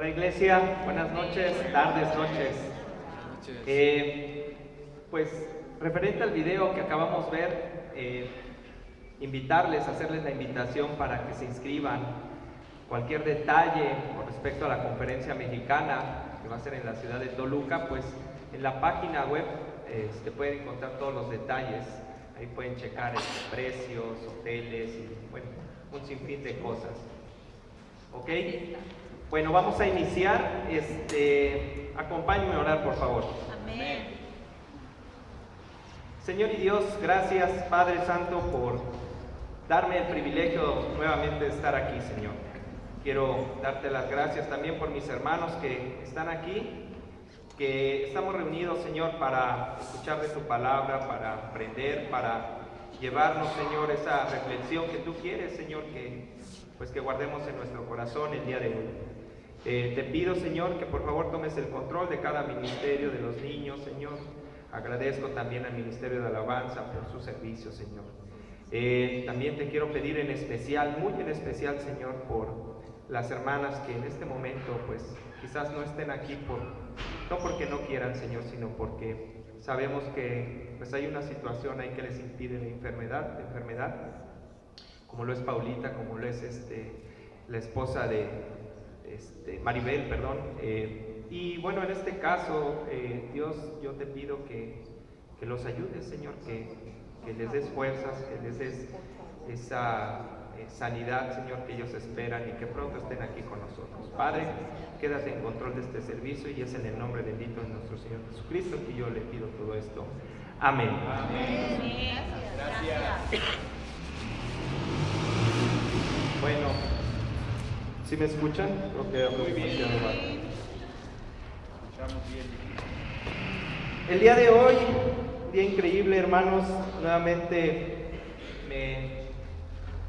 Hola iglesia, buenas noches, tardes, noches. Pues referente al video que acabamos de ver, invitarles, hacerles la invitación para que se inscriban. Cualquier detalle con respecto a la conferencia mexicana que va a ser en la ciudad de Toluca, pues en la página web pueden encontrar todos los detalles. Ahí pueden checar precios, hoteles y bueno, un sinfín de cosas. ¿Ok? Bueno, vamos a iniciar. Acompáñenme a orar, por favor. Amén. Señor y Dios, gracias, Padre Santo, por darme el privilegio nuevamente de estar aquí, Señor. Quiero darte las gracias también por mis hermanos que están aquí, que estamos reunidos, Señor, para escuchar de tu palabra, para aprender, para llevarnos, Señor, esa reflexión que tú quieres, Señor, que guardemos en nuestro corazón el día de hoy. Te pido, Señor, que por favor tomes el control de cada ministerio de los niños, Señor. Agradezco también al Ministerio de Alabanza por su servicio, Señor. También te quiero pedir en especial, muy en especial, Señor, por las hermanas que en este momento, pues, quizás no estén aquí no porque no quieran, Señor, sino porque sabemos que, pues, hay una situación ahí que les impide la enfermedad, como lo es Paulita, como lo es la esposa de Maribel, perdón. Y bueno, en este caso, Dios, yo te pido que los ayudes, Señor, que les des fuerzas, que les des esa sanidad, Señor, que ellos esperan y que pronto estén aquí con nosotros. Padre, quédate en control de este servicio y es en el nombre bendito de nuestro Señor Jesucristo que yo le pido todo esto. Amén. Amén. Gracias. Bueno, ¿sí me escuchan? Creo que muy bien. Escuchamos bien. El día de hoy, día increíble, hermanos. Nuevamente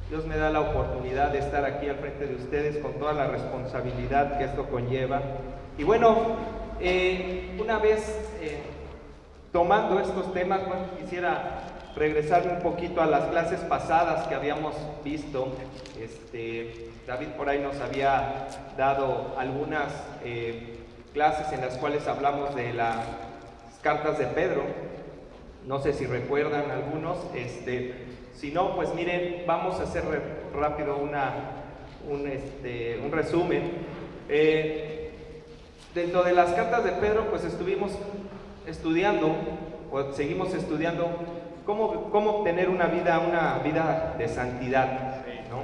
Dios me da la oportunidad de estar aquí al frente de ustedes con toda la responsabilidad que esto conlleva. Y bueno, una vez tomando estos temas, bueno, quisiera regresar un poquito a las clases pasadas que habíamos visto. David por ahí nos había dado algunas clases en las cuales hablamos de las cartas de Pedro. No sé si recuerdan algunos. Si no, pues miren, vamos a hacer rápido un resumen. Dentro de las cartas de Pedro, pues estuvimos estudiando, o seguimos estudiando, cómo obtener una vida de santidad, ¿no?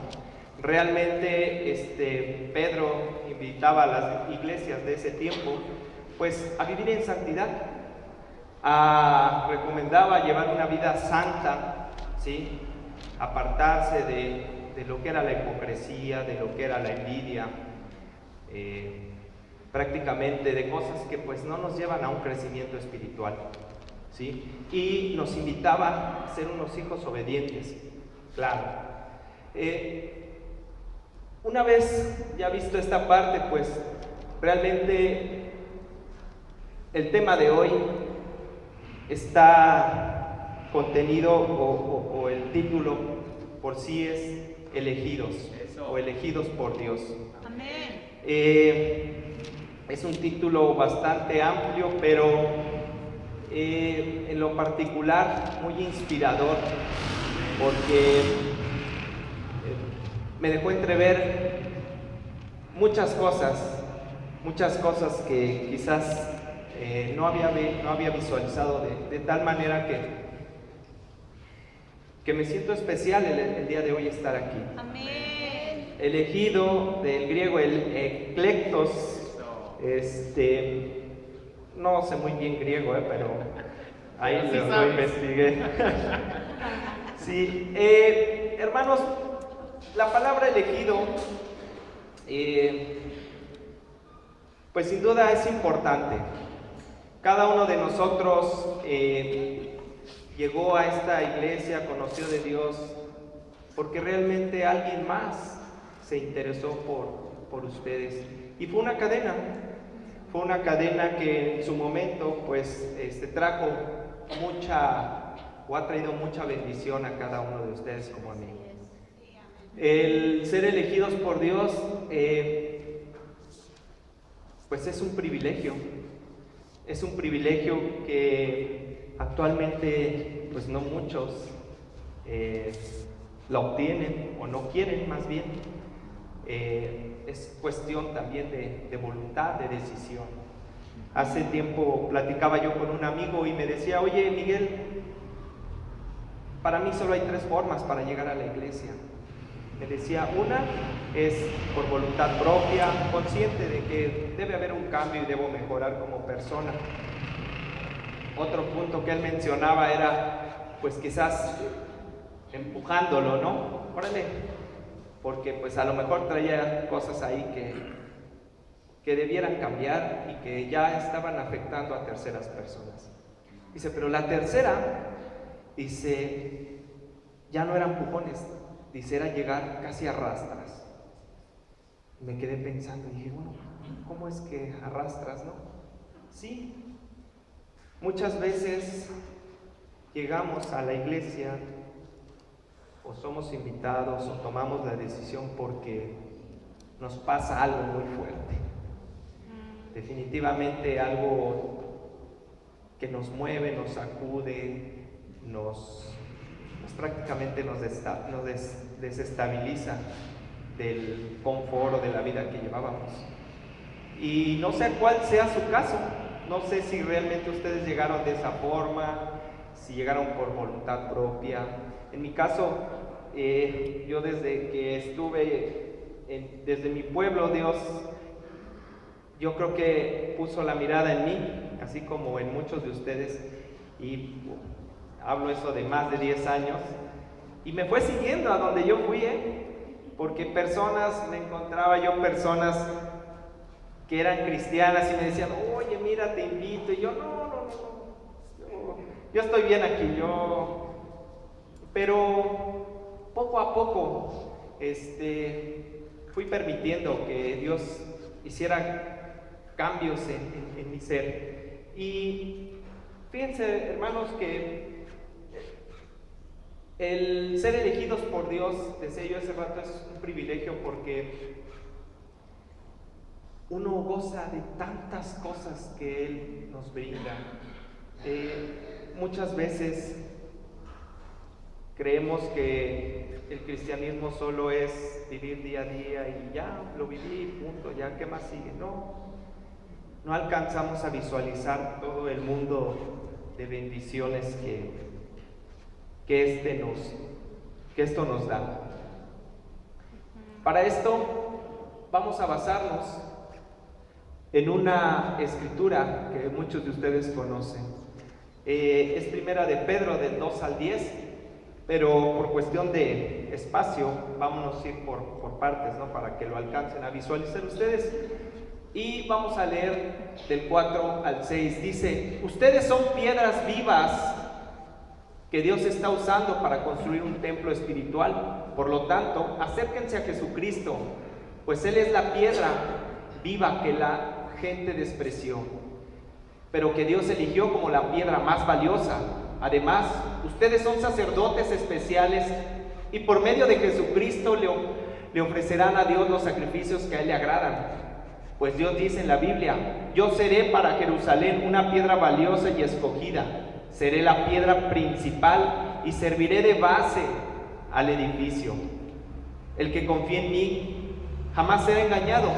Realmente Pedro invitaba a las iglesias de ese tiempo, pues, a vivir en santidad. Recomendaba llevar una vida santa, ¿sí? Apartarse de lo que era la hipocresía, de lo que era la envidia, prácticamente de cosas que pues no nos llevan a un crecimiento espiritual, ¿sí? Y nos invitaba a ser unos hijos obedientes, claro. Una vez ya visto esta parte, pues realmente el tema de hoy está contenido o el título por sí es elegidos. Eso. O elegidos por Dios. Amén. Es un título bastante amplio, pero en lo particular muy inspirador, porque me dejó entrever muchas cosas que quizás no había visualizado de tal manera que me siento especial el día de hoy estar aquí. Amén. Elegido, del griego el eklektos, no sé muy bien griego, pero ahí lo investigué. Sí, hermanos, la palabra elegido, pues sin duda es importante. Cada uno de nosotros llegó a esta iglesia, conoció de Dios, porque realmente alguien más se interesó por ustedes. Y fue una cadena que en su momento pues trajo ha traído mucha bendición a cada uno de ustedes como a mí. El ser elegidos por Dios pues es un privilegio. Es un privilegio que actualmente pues no muchos la obtienen o no quieren, más bien. Es cuestión también de voluntad, de decisión. Hace tiempo platicaba yo con un amigo y me decía: oye, Miguel, para mí solo hay 3 formas para llegar a la iglesia. Me decía, una es por voluntad propia, consciente de que debe haber un cambio y debo mejorar como persona. Otro punto que él mencionaba era, pues quizás empujándolo, ¿no? Órale, porque pues a lo mejor traía cosas ahí que debieran cambiar y que ya estaban afectando a terceras personas. Dice, pero la tercera, dice, ya no eran empujones, dice, era llegar casi a rastras. Me quedé pensando y dije, bueno, ¿cómo es que arrastras, no? Sí, muchas veces llegamos a la iglesia o somos invitados o tomamos la decisión porque nos pasa algo muy fuerte. Definitivamente algo que nos mueve, nos sacude, prácticamente nos desestabiliza del confort o de la vida que llevábamos. Y no sé cuál sea su caso, no sé si realmente ustedes llegaron de esa forma, si llegaron por voluntad propia. En mi caso, yo desde que estuve desde mi pueblo, Dios, yo creo que puso la mirada en mí, así como en muchos de ustedes, y hablo eso de más de 10 años, y me fue siguiendo a donde yo fui, porque me encontraba yo personas que eran cristianas y me decían, oye, mira, te invito, y yo, no, yo estoy bien aquí, pero poco a poco, fui permitiendo que Dios hiciera cambios en mi ser. Y fíjense, hermanos, que el ser elegidos por Dios, decía yo hace rato, es un privilegio porque uno goza de tantas cosas que Él nos brinda. Muchas veces creemos que el cristianismo solo es vivir día a día y ya, lo viví, punto, ya, ¿qué más sigue? No alcanzamos a visualizar todo el mundo de bendiciones que esto nos da. Para esto vamos a basarnos en una escritura que muchos de ustedes conocen. Es primera de Pedro, del 2 al 10, pero por cuestión de espacio vámonos a ir por partes, ¿no? Para que lo alcancen a visualizar ustedes. Y vamos a leer del 4 al 6. Dice, ustedes son piedras vivas que Dios está usando para construir un templo espiritual. Por lo tanto, acérquense a Jesucristo, pues Él es la piedra viva que la gente despreció, pero que Dios eligió como la piedra más valiosa. Además, ustedes son sacerdotes especiales y por medio de Jesucristo le ofrecerán a Dios los sacrificios que a Él le agradan. Pues Dios dice en la Biblia, yo seré para Jerusalén una piedra valiosa y escogida, seré la piedra principal y serviré de base al edificio. El que confíe en mí jamás será engañado.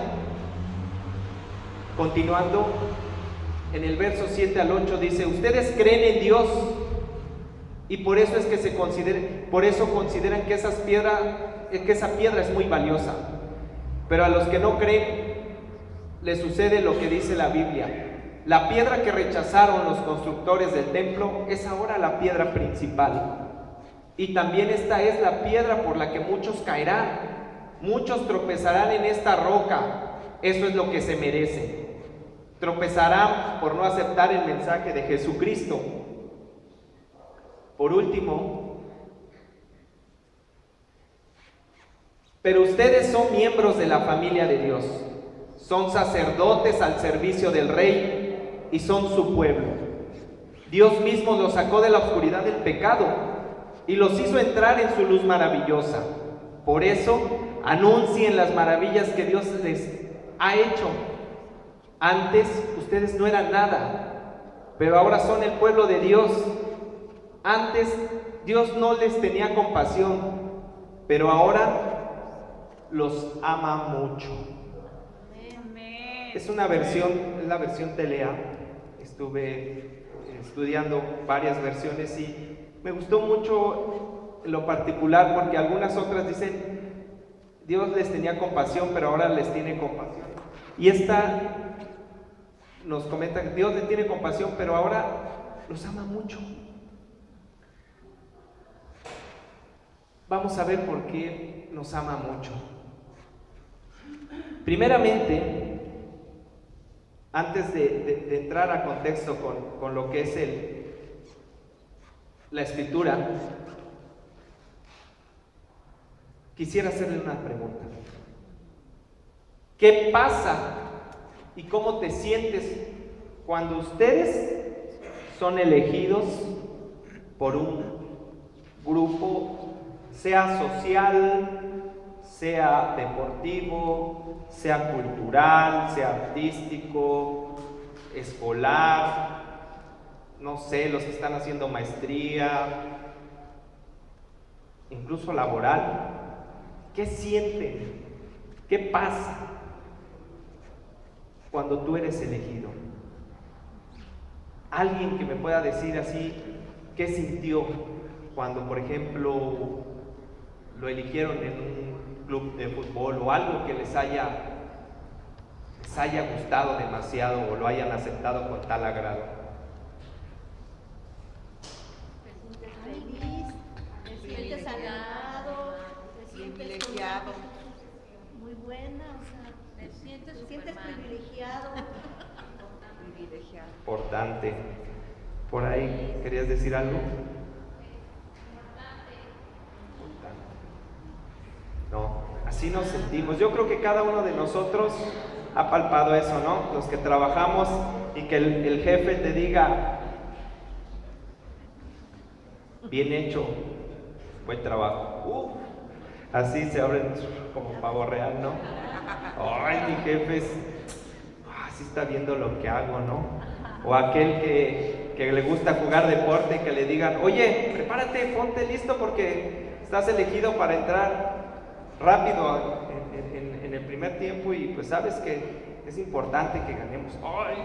Continuando, en el verso 7 al 8 dice, ustedes creen en Dios y por eso consideran que esa piedra es muy valiosa. Pero a los que no creen, les sucede lo que dice la Biblia. La piedra que rechazaron los constructores del templo es ahora la piedra principal. Y también esta es la piedra por la que muchos caerán. Muchos tropezarán en esta roca. Eso es lo que se merece. Tropezarán por no aceptar el mensaje de Jesucristo. Por último, pero ustedes son miembros de la familia de Dios. Son sacerdotes al servicio del Rey y son su pueblo. Dios mismo los sacó de la oscuridad del pecado y los hizo entrar en su luz maravillosa. Por eso, anuncien las maravillas que Dios les ha hecho. Antes ustedes no eran nada, pero ahora son el pueblo de Dios. Antes Dios no les tenía compasión, pero ahora los ama mucho. Amén. Es una versión, es la versión Telea. Estuve estudiando varias versiones y me gustó mucho en lo particular porque algunas otras dicen Dios les tenía compasión, pero ahora les tiene compasión. Y esta nos comenta que Dios les tiene compasión, pero ahora los ama mucho. Vamos a ver por qué nos ama mucho. Primeramente, antes de entrar a contexto con lo que es la escritura, quisiera hacerle una pregunta. ¿Qué pasa y cómo te sientes cuando ustedes son elegidos por un grupo, sea social, sea deportivo, sea cultural, sea artístico, escolar, no sé, los que están haciendo maestría, incluso laboral? ¿Qué sienten? ¿Qué pasa cuando tú eres elegido? Alguien que me pueda decir así, ¿qué sintió cuando, por ejemplo, lo eligieron en un club de fútbol o algo que les haya gustado demasiado o lo hayan aceptado con tal agrado? Te sientes feliz, te sientes halagado, te sientes Privilegiado. muy buena, o sea, Me siento te sientes Superman. privilegiado. Privilegiado. Importante. ¿Por ahí querías decir algo? No, así nos sentimos. Yo creo que cada uno de nosotros ha palpado eso, ¿no? Los que trabajamos y que el jefe te diga, bien hecho, buen trabajo. Así se abren como pavo real, ¿no? Ay, mi jefe sí está viendo lo que hago, ¿no? O aquel que le gusta jugar deporte y que le digan, oye, prepárate, ponte listo porque estás elegido para entrar rápido en el primer tiempo y pues sabes que es importante que ganemos. Ay,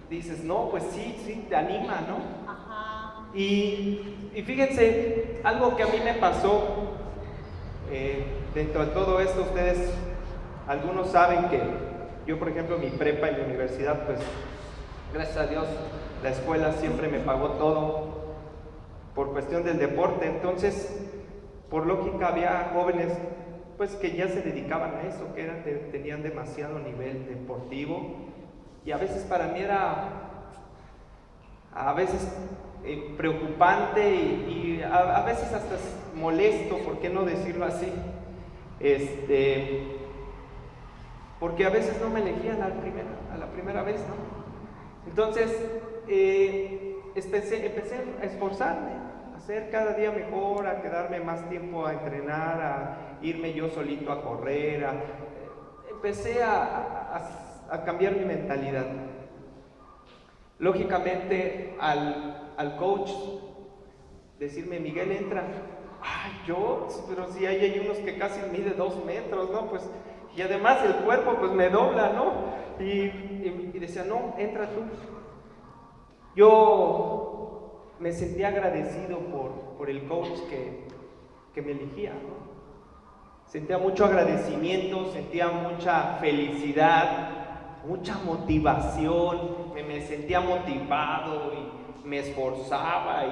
dices, no, pues sí, te anima, ¿no? Ajá. Y fíjense, algo que a mí me pasó dentro de todo esto, ustedes, algunos saben que yo, por ejemplo, mi prepa y mi universidad, pues, gracias a Dios, la escuela siempre me pagó todo por cuestión del deporte. Entonces, por lógica, había jóvenes, pues, que ya se dedicaban a eso, que tenían demasiado nivel deportivo. Y a veces para mí era, preocupante y a veces hasta molesto, ¿por qué no decirlo así? Porque a veces no me elegían a la primera vez, ¿no? Entonces, empecé a esforzarme, a ser cada día mejor, a quedarme más tiempo a entrenar, a irme yo solito a correr, empecé a cambiar mi mentalidad. Lógicamente, al coach decirme, Miguel, entra. Ay, yo, pero si hay unos que casi mide 2 metros, ¿no? Pues, y además el cuerpo pues me dobla, ¿no? Y decía, no, entra tú. Yo me sentía agradecido por el coach que me elegía, ¿no? Sentía mucho agradecimiento, sentía mucha felicidad, mucha motivación, me sentía motivado y me esforzaba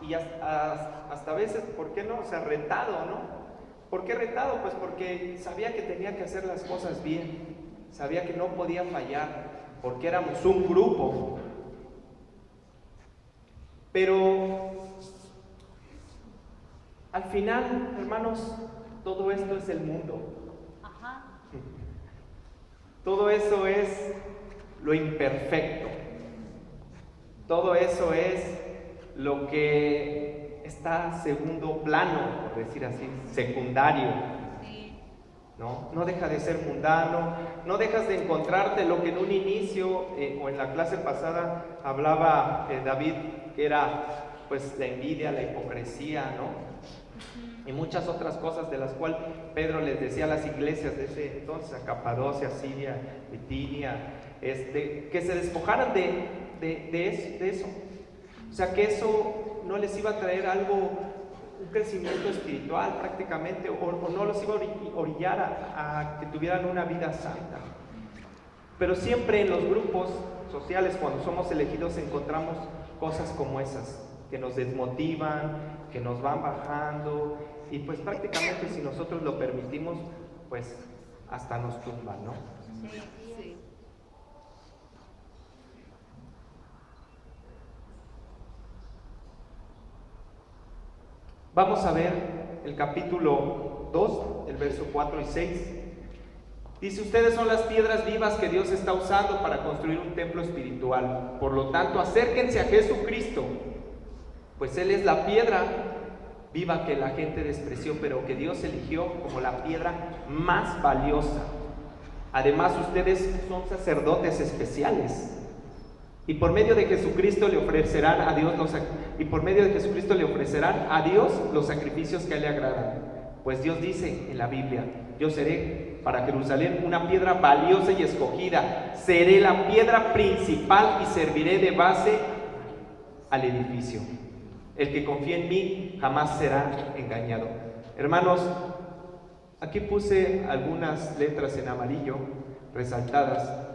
y hasta a veces, ¿por qué no? O sea, retado, ¿no? ¿Por qué retado? Pues porque sabía que tenía que hacer las cosas bien, sabía que no podía fallar, porque éramos un grupo. Pero al final, hermanos, todo esto es el mundo. Ajá. Todo eso es lo imperfecto. Todo eso es lo que está segundo plano, por decir así, secundario. Sí. ¿no? No deja de ser mundano, no dejas de encontrarte lo que en un inicio o en la clase pasada hablaba David, que era pues la envidia, la hipocresía, ¿no? Y muchas otras cosas de las cuales Pedro les decía a las iglesias de ese entonces, a Capadocia, Siria, Bitinia, que se despojaran de eso. O sea, que eso no les iba a traer algo, un crecimiento espiritual prácticamente, o no los iba a orillar a que tuvieran una vida santa. Pero siempre en los grupos sociales, cuando somos elegidos, encontramos cosas como esas, que nos desmotivan, que nos van bajando, y pues prácticamente si nosotros lo permitimos, pues hasta nos tumban, ¿no? Sí. Vamos a ver el capítulo 2, el verso 4 y 6. Dice: ustedes son las piedras vivas que Dios está usando para construir un templo espiritual. Por lo tanto, acérquense a Jesucristo, pues Él es la piedra viva que la gente despreció, pero que Dios eligió como la piedra más valiosa. Además, ustedes son sacerdotes especiales, y por medio de Jesucristo le ofrecerán a Dios los sacrificios que a Él le agradan. Pues Dios dice en la Biblia: yo seré para Jerusalén una piedra valiosa y escogida, seré la piedra principal y serviré de base al edificio. El que confía en mí jamás será engañado. Hermanos, aquí puse algunas letras en amarillo resaltadas.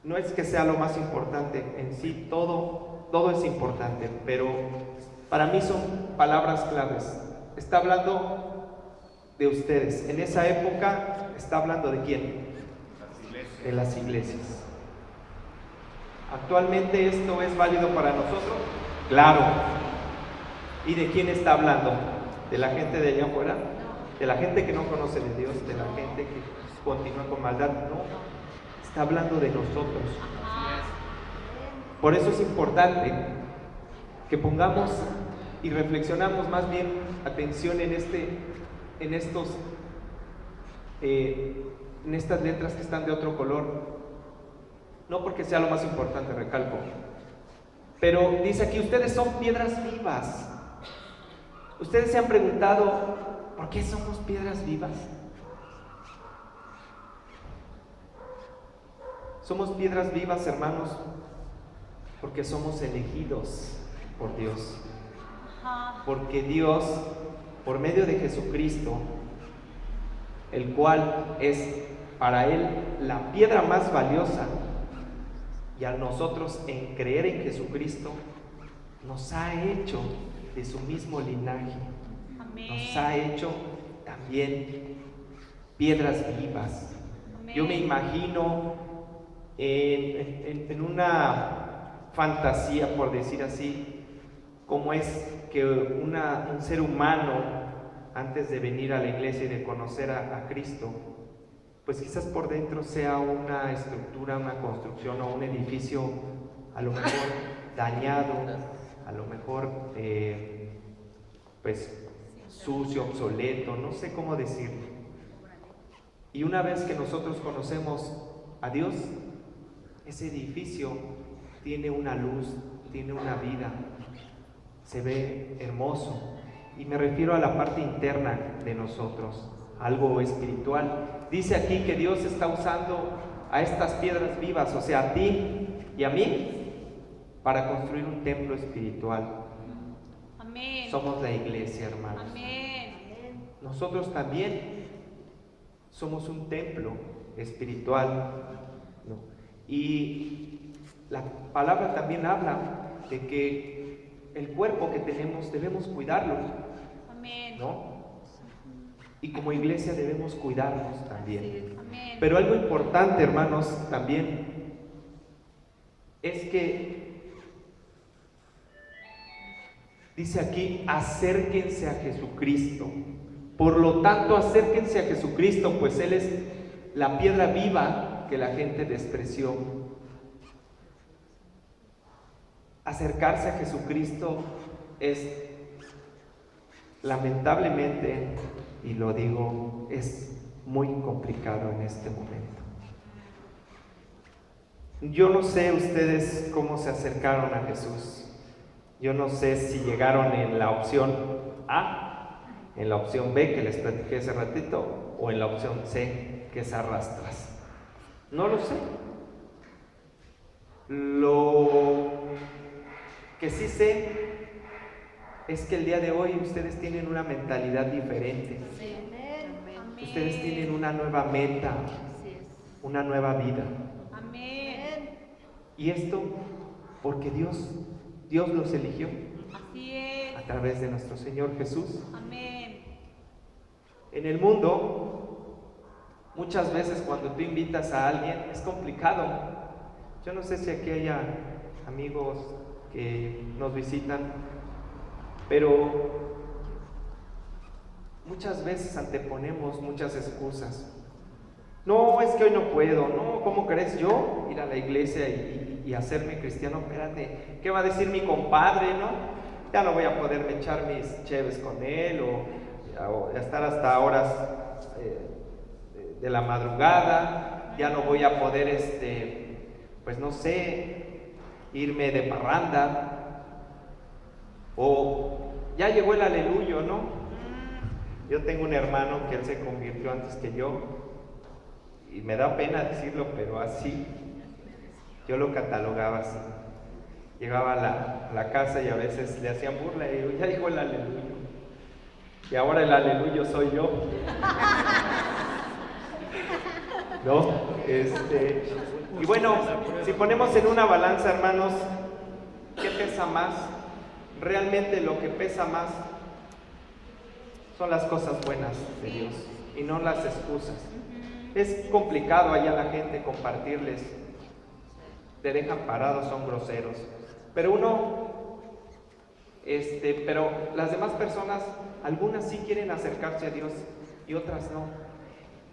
No es que sea lo más importante, en sí todo es importante, pero para mí son palabras claves. Está hablando de ustedes. En esa época está hablando de ¿quién? De las iglesias. ¿Actualmente esto es válido para nosotros? Claro. ¿Y de quién está hablando? ¿De la gente de allá afuera? ¿De la gente que no conoce de Dios? ¿De la gente que continúa con maldad? No. Está hablando de nosotros. Por eso es importante que pongamos y reflexionamos más bien atención en estas letras que están de otro color. No porque sea lo más importante, recalco, pero dice aquí: ustedes son piedras vivas. ¿Ustedes se han preguntado por qué somos piedras vivas? Somos piedras vivas, hermanos, porque somos elegidos por Dios. Porque Dios, por medio de Jesucristo, el cual es para Él la piedra más valiosa, y a nosotros, en creer en Jesucristo, nos ha hecho de su mismo linaje. Amén. Nos ha hecho también piedras vivas. Amén. Yo me imagino en una fantasía, por decir así, como es que un ser humano, antes de venir a la iglesia y de conocer a Cristo, pues quizás por dentro sea una estructura, una construcción o un edificio a lo mejor dañado, a lo mejor pues sucio, obsoleto, no sé cómo decirlo. Y una vez que nosotros conocemos a Dios, ese edificio tiene una luz, tiene una vida, se ve hermoso. Y me refiero a la parte interna de nosotros, algo espiritual. Dice aquí que Dios está usando a estas piedras vivas, o sea, a ti y a mí, para construir un templo espiritual. Amén. Somos la iglesia, hermanos. Amén. Nosotros también somos un templo espiritual, ¿no? Y la palabra también habla de que el cuerpo que tenemos debemos cuidarlo, ¿no? Y como iglesia debemos cuidarnos también. Pero algo importante, hermanos, también es que dice aquí: acérquense a Jesucristo. Por lo tanto, acérquense a Jesucristo, pues Él es la piedra viva que la gente despreció. Acercarse a Jesucristo es, lamentablemente, y lo digo, es muy complicado en este momento. Yo no sé ustedes cómo se acercaron a Jesús. Yo no sé si llegaron en la opción A, en la opción B que les platiqué hace ratito, o en la opción C, que es arrastras. No lo sé. Lo que sí sé es que el día de hoy ustedes tienen una mentalidad diferente. Amén. Ustedes tienen una nueva meta, una nueva vida. Amén. Y esto porque Dios los eligió Así es. a través de nuestro Señor Jesús. Amén. En el mundo, muchas veces cuando tú invitas a alguien es complicado. Yo no sé si aquí haya amigos que nos visitan, pero muchas veces anteponemos muchas excusas. No, es que hoy no puedo. No, ¿cómo crees yo ir a la iglesia y hacerme cristiano? Espérate, ¿qué va a decir mi compadre, no? Ya no voy a poderme echar mis cheves con él o estar hasta horas de la madrugada. Ya no voy a poder, pues no sé, irme de parranda. O ya llegó el aleluyo, ¿no? Yo tengo un hermano que él se convirtió antes que yo. Y me da pena decirlo, pero así, yo lo catalogaba así. Llegaba a la casa y a veces le hacían burla y digo, ya llegó el aleluyo. Y ahora el aleluyo soy yo. ¿No? Y bueno, si ponemos en una balanza, hermanos, ¿qué pesa más? Realmente lo que pesa más son las cosas buenas de Dios y no las excusas. Es complicado allá la gente compartirles, te dejan parados, son groseros. Pero pero las demás personas, algunas sí quieren acercarse a Dios y otras no.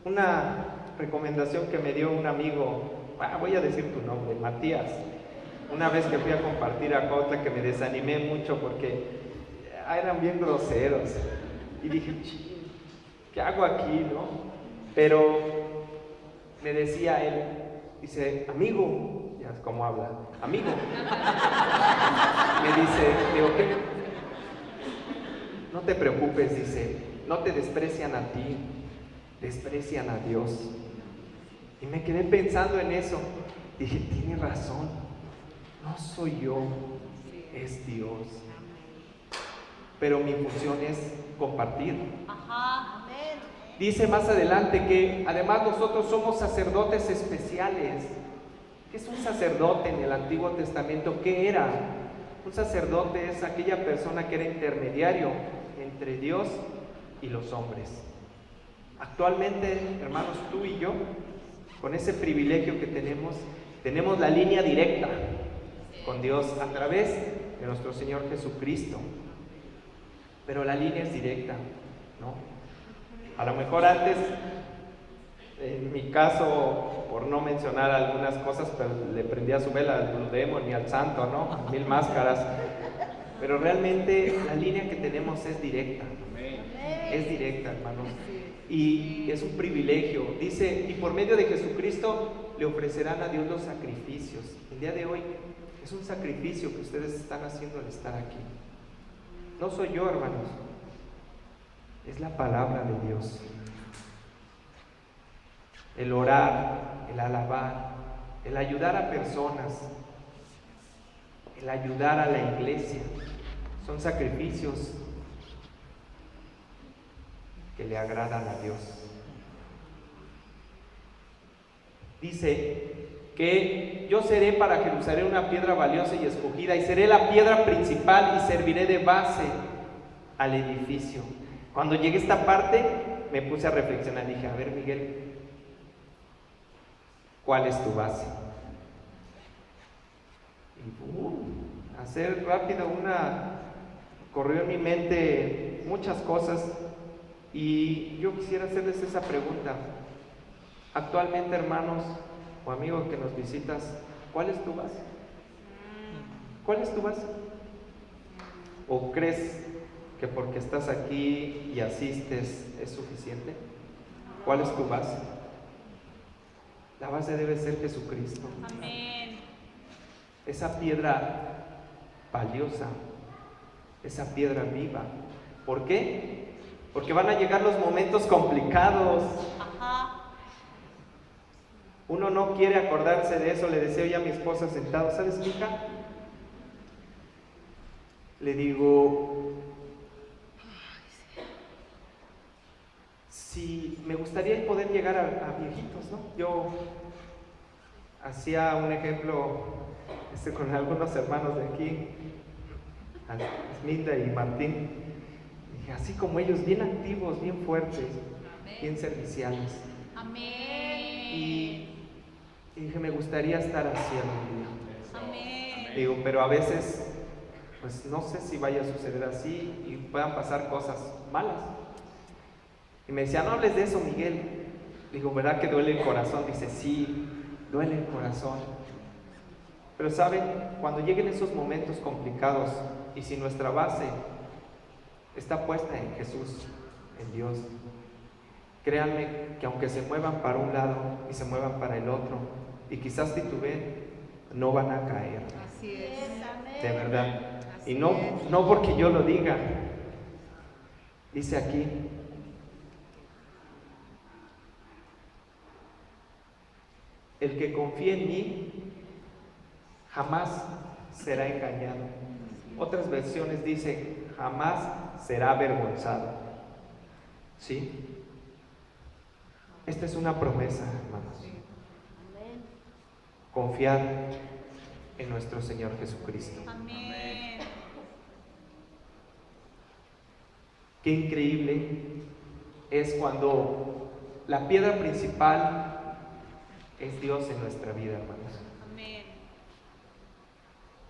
Una recomendación que me dio un amigo, voy a decir tu nombre, Matías. Una vez que fui a compartir a Cotla, que me desanimé mucho porque eran bien groseros. Y dije, ¿qué hago aquí, no? Pero me decía él, dice, amigo, ya es como habla, amigo. Me dice, digo, ¿qué? No te preocupes, dice, no te desprecian a ti, desprecian a Dios. Y me quedé pensando en eso. Dije, tiene razón, no soy yo, es Dios. Pero mi función es compartir. Ajá. Amén. Dice más adelante que además nosotros somos sacerdotes especiales. ¿Qué es un sacerdote en el Antiguo Testamento? ¿Qué era? Un sacerdote es aquella persona que era intermediario entre Dios y los hombres. Actualmente, hermanos, tú y yo, con ese privilegio que tenemos la línea directa con Dios a través de nuestro Señor Jesucristo. Pero la línea es directa, ¿no? A lo mejor antes, en mi caso, por no mencionar algunas cosas, pero le prendía su vela al Blue Demon y al Santo, ¿no? 1000 máscaras. Pero realmente la línea que tenemos es directa. Es directa, hermanos. Y es un privilegio. Dice, y por medio de Jesucristo le ofrecerán a Dios los sacrificios. El día de hoy es un sacrificio que ustedes están haciendo al estar aquí. No soy yo, hermanos. Es la palabra de Dios. El orar, el alabar, el ayudar a personas, el ayudar a la iglesia, son sacrificios que le agradan a Dios. Dice que yo seré para Jerusalén una piedra valiosa y escogida, y seré la piedra principal y serviré de base al edificio. Cuando llegué a esta parte, me puse a reflexionar. Dije, a ver, Miguel, ¿cuál es tu base? Y hacer rápido corrió en mi mente muchas cosas. Y yo quisiera hacerles esa pregunta. Actualmente, hermanos o amigos que nos visitas, ¿cuál es tu base? ¿Cuál es tu base? ¿O crees que porque estás aquí y asistes es suficiente? ¿Cuál es tu base? La base debe ser Jesucristo. Amén. Esa piedra valiosa, esa piedra viva. ¿Por qué? Porque van a llegar los momentos complicados. Ajá. Uno no quiere acordarse de eso. Le decía hoy a mi esposa sentado, ¿sabes, hija? Le digo, si me gustaría poder llegar a viejitos, ¿no? Yo hacía un ejemplo con algunos hermanos de aquí, Esminda y Martín. Dije, así como ellos, bien activos, bien fuertes, bien serviciales. Amén. Y dije, me gustaría estar así algún día. Amén. Digo, pero a veces, pues no sé si vaya a suceder así y puedan pasar cosas malas. Y me decía, no hables de eso, Miguel. Digo, ¿verdad que duele el corazón? Dice, sí, duele el corazón. Pero saben, cuando lleguen esos momentos complicados y si nuestra base está puesta en Jesús, en Dios, créanme que aunque se muevan para un lado y se muevan para el otro y quizás titubeen, no van a caer. Así es. De verdad. Así Y no porque yo lo diga. Dice aquí, el que confíe en mí jamás será engañado. Otras versiones dice, jamás será avergonzado. ¿Sí? Esta es una promesa, hermanos. Confiar en nuestro Señor Jesucristo. Amén. Qué increíble es cuando la piedra principal es Dios en nuestra vida, hermanos. Amén.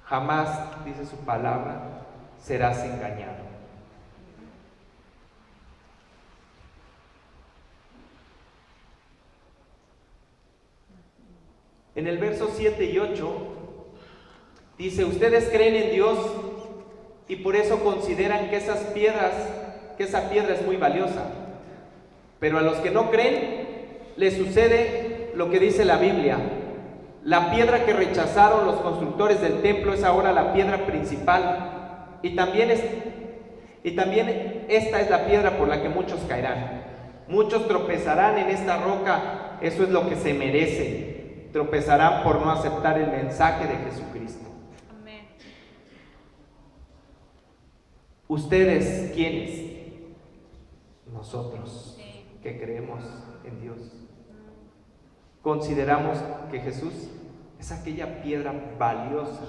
Jamás, dice su palabra, serás engañado. En el verso 7 y 8 dice, ustedes creen en Dios y por eso consideran que esa piedra es muy valiosa. Pero a los que no creen, les sucede lo que dice la Biblia. La piedra que rechazaron los constructores del templo es ahora la piedra principal. Y también esta es la piedra por la que muchos caerán. Muchos tropezarán en esta roca, eso es lo que se merece. Tropezarán por no aceptar el mensaje de Jesucristo. Amén. ¿Ustedes quiénes? Nosotros, Sí. que creemos en Dios. Consideramos que Jesús es aquella piedra valiosa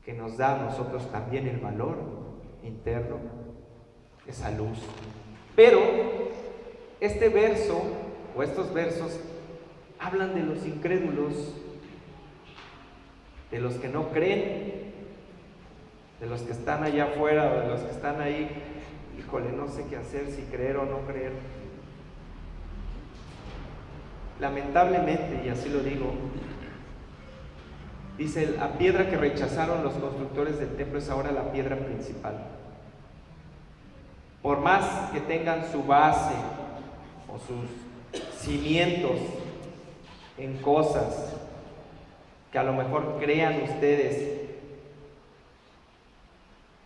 que nos da a nosotros también el valor interno, esa luz. Pero este verso o estos versos hablan de los incrédulos, de los que no creen, de los que están allá afuera o de los que están ahí. Híjole, no sé qué hacer, si creer o no creer. Lamentablemente, y así lo digo, dice, la piedra que rechazaron los constructores del templo es ahora la piedra principal. Por más que tengan su base o sus cimientos en cosas que a lo mejor crean ustedes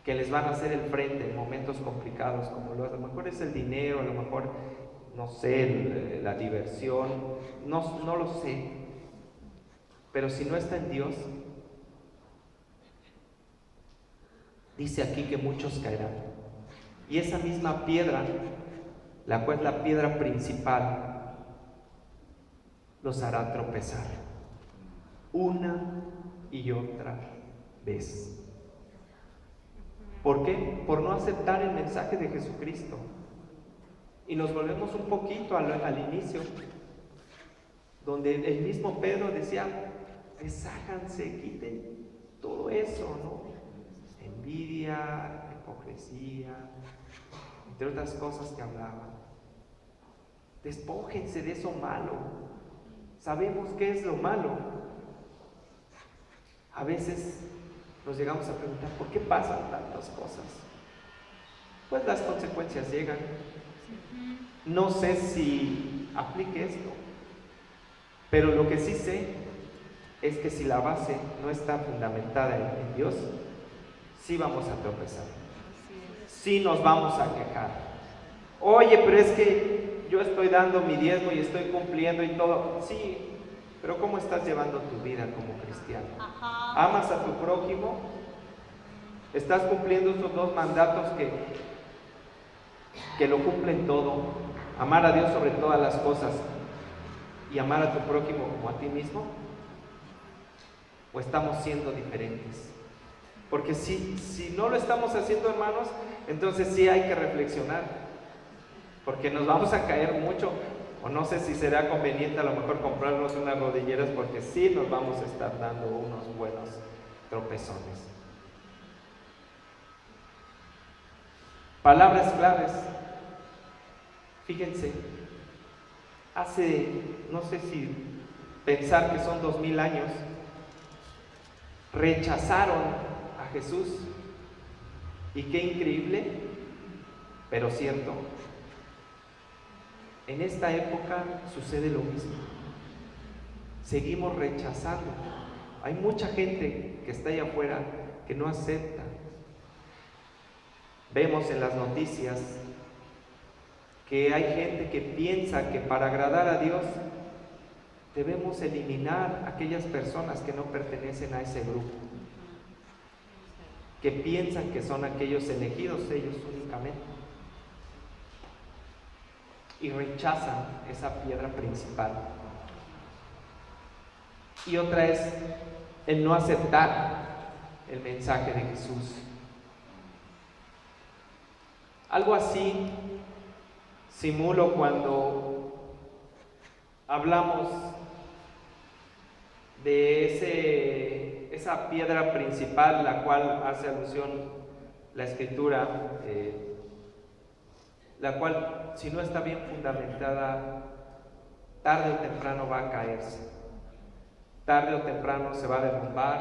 que les van a hacer el frente en momentos complicados, como a lo mejor es el dinero, a lo mejor, no sé, la diversión, no lo sé. Pero si no está en Dios, dice aquí que muchos caerán. Y esa misma piedra, la cual es la piedra principal, los hará tropezar una y otra vez. ¿Por qué? Por no aceptar el mensaje de Jesucristo. Y nos volvemos un poquito al inicio, donde el mismo Pedro decía, desháganse, quiten todo eso, ¿no? Envidia, hipocresía, entre otras cosas que hablaba. Despójense de eso malo. Sabemos qué es lo malo. A veces nos llegamos a preguntar, ¿por qué pasan tantas cosas? Pues las consecuencias llegan. No sé si aplique esto, pero lo que sí sé es que si la base no está fundamentada en Dios, sí vamos a tropezar, sí nos vamos a quejar. Oye, pero es que yo estoy dando mi diezmo y estoy cumpliendo y todo. Sí, pero ¿cómo estás llevando tu vida como cristiano? ¿Amas a tu prójimo? ¿Estás cumpliendo esos dos mandatos que lo cumplen todo? Amar a Dios sobre todas las cosas y amar a tu prójimo como a ti mismo. ¿O estamos siendo diferentes? Porque si no lo estamos haciendo, hermanos, entonces sí hay que reflexionar, porque nos vamos a caer mucho, o no sé si será conveniente a lo mejor comprarnos unas rodilleras, porque sí nos vamos a estar dando unos buenos tropezones. Palabras claves. Fíjense, hace, no sé si pensar que son 2000 años, rechazaron a Jesús. Y qué increíble, pero cierto. En esta época sucede lo mismo. Seguimos rechazando. Hay mucha gente que está allá afuera que no acepta. Vemos en las noticias que hay gente que piensa que para agradar a Dios debemos eliminar a aquellas personas que no pertenecen a ese grupo, que piensan que son aquellos elegidos ellos únicamente, y rechazan esa piedra principal. Y otra es el no aceptar el mensaje de Jesús. Algo así simulo cuando hablamos de esa piedra principal, la cual hace alusión la Escritura, la cual, si no está bien fundamentada, tarde o temprano va a caerse, tarde o temprano se va a derrumbar,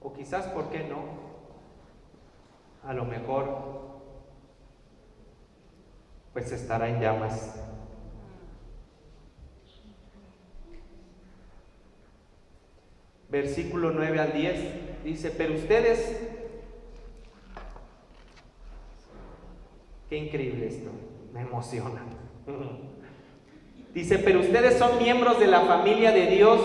o quizás, ¿por qué no? A lo mejor pues estará en llamas. Versículo 9 al 10 dice: pero ustedes, qué increíble esto, me emociona. Dice: pero ustedes son miembros de la familia de Dios,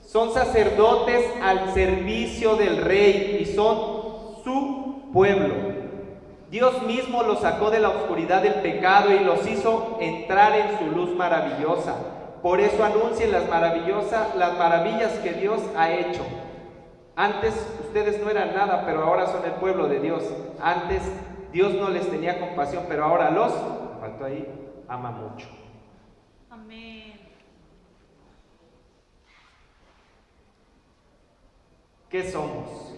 son sacerdotes al servicio del Rey y son su pueblo. Dios mismo los sacó de la oscuridad del pecado y los hizo entrar en su luz maravillosa. Por eso anuncien las maravillas que Dios ha hecho. Antes ustedes no eran nada, pero ahora son el pueblo de Dios. Antes Dios no les tenía compasión, pero ahora me faltó ahí, ama mucho. Amén. ¿Qué somos?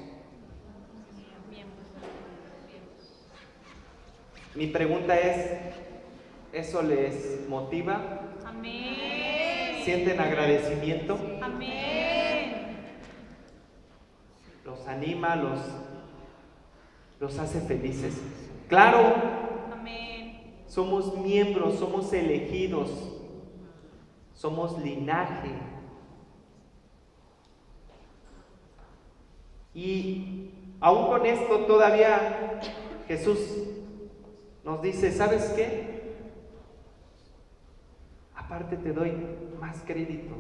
Mi pregunta es, ¿eso les motiva? Amén. ¿Sienten agradecimiento? Amén. ¿Los anima, los hace felices? Claro, Amén. somos miembros, somos elegidos, somos linaje. Y aún con esto todavía Jesús nos dice: ¿sabes qué? Aparte te doy más créditos,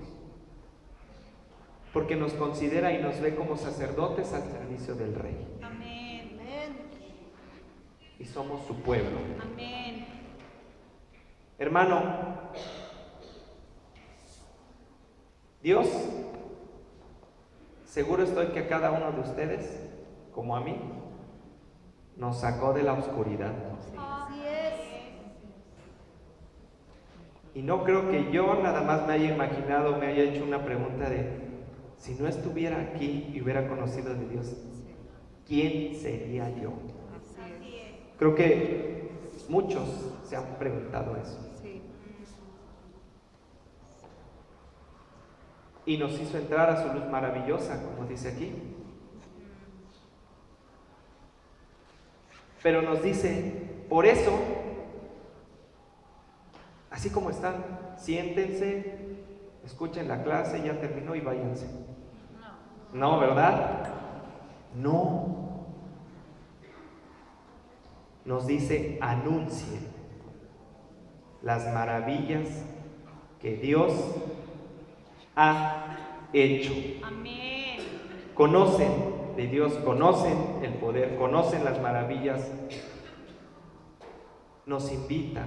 porque nos considera y nos ve como sacerdotes al servicio del Rey. Amén. Y somos su pueblo. Amén. Hermano, Dios, seguro estoy que a cada uno de ustedes, como a mí, nos sacó de la oscuridad. Así es. Y no creo que yo nada más me haya imaginado, me haya hecho una pregunta de: si no estuviera aquí y hubiera conocido de Dios, ¿quién sería yo? Así es. Creo que muchos se han preguntado eso. Sí. Y nos hizo entrar a su luz maravillosa, como dice aquí. Pero nos dice: por eso Así como están, siéntense, escuchen la clase, ya terminó y váyanse. No, ¿verdad? No. Nos dice, anuncien las maravillas que Dios ha hecho. Amén. Conocen de Dios, conocen el poder, conocen las maravillas. Nos invita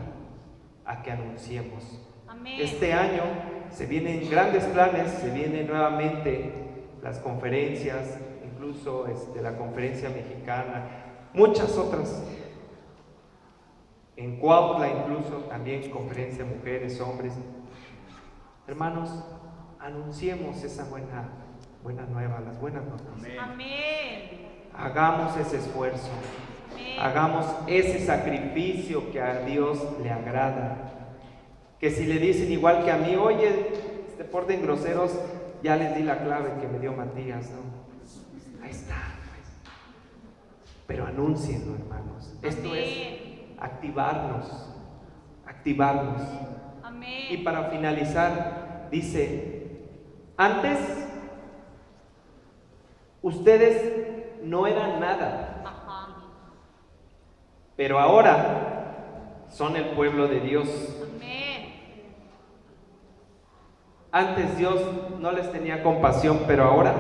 a que anunciemos. Amén. Este año se vienen grandes planes, se vienen nuevamente las conferencias, incluso la conferencia mexicana, muchas otras. En Cuautla incluso también conferencia mujeres, hombres. Hermanos, anunciemos esa buena nueva, las buenas noticias. Amén. Hagamos ese esfuerzo. Amén. Hagamos ese sacrificio que a Dios le agrada. Que si le dicen igual que a mí, oye, se porten groseros, ya les di la clave que me dio Matías, ¿no? Ahí está, pues. Pero anúncienlo, hermanos. Esto Amén. es activarnos. Amén. Y para finalizar, dice, antes ustedes no eran nada, Ajá. pero ahora son el pueblo de Dios. Amén. Antes Dios no les tenía compasión, pero ahora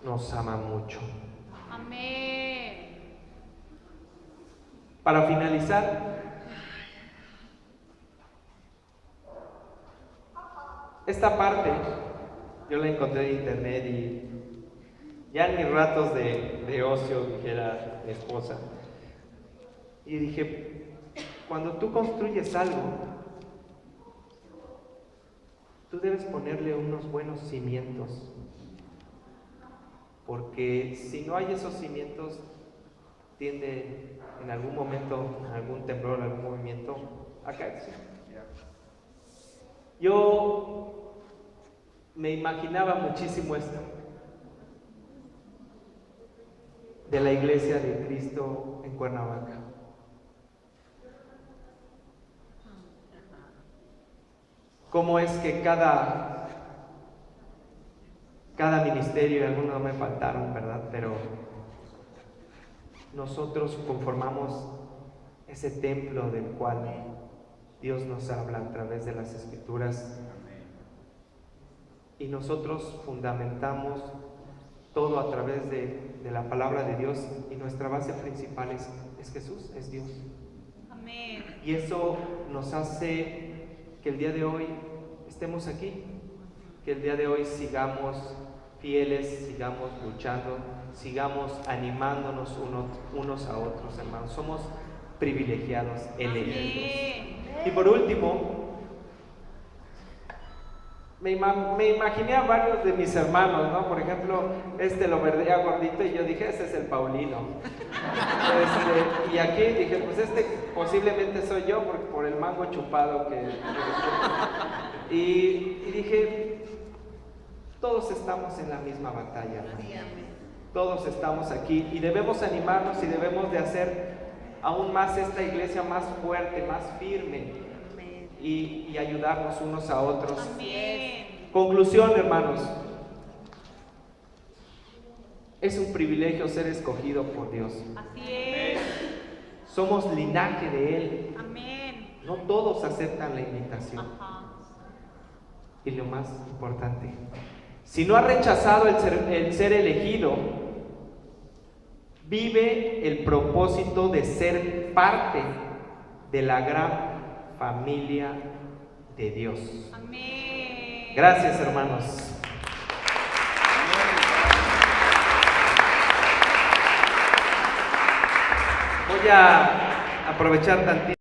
nos ama mucho. Amén. Para finalizar, esta parte yo la encontré en internet y ya en mis ratos de ocio, dijera mi esposa, y dije, cuando tú construyes algo, tú debes ponerle unos buenos cimientos, porque si no hay esos cimientos, tiende en algún momento, algún temblor, algún movimiento, a caerse. Yo me imaginaba muchísimo esto de la Iglesia de Cristo en Cuernavaca. Cómo es que cada ministerio, y algunos no me faltaron, ¿verdad? Pero nosotros conformamos ese templo del cual Dios nos habla a través de las Escrituras. Y nosotros fundamentamos todo a través de la palabra de Dios, y nuestra base principal es Jesús, es Dios. Amén. Y eso nos hace que el día de hoy estemos aquí, que el día de hoy sigamos fieles, sigamos luchando, sigamos animándonos unos a otros, hermanos. Somos privilegiados, elegidos. Amén. Y por último, me imaginé a varios de mis hermanos, ¿no? Por ejemplo, lo veía gordito y yo dije, ese es el Paulino. Y aquí dije, pues posiblemente soy yo por el mango chupado y dije, todos estamos en la misma batalla, ¿no? Todos estamos aquí y debemos animarnos y debemos de hacer aún más esta iglesia más fuerte, más firme y ayudarnos unos a otros. Amén. Conclusión, hermanos. Es un privilegio ser escogido por Dios. Así es. Somos linaje de Él. Amén. No todos aceptan la invitación. Ajá. Y lo más importante, si no has rechazado el ser elegido, vive el propósito de ser parte de la gran familia de Dios. Amén. Gracias, hermanos. Voy a aprovechar tantito.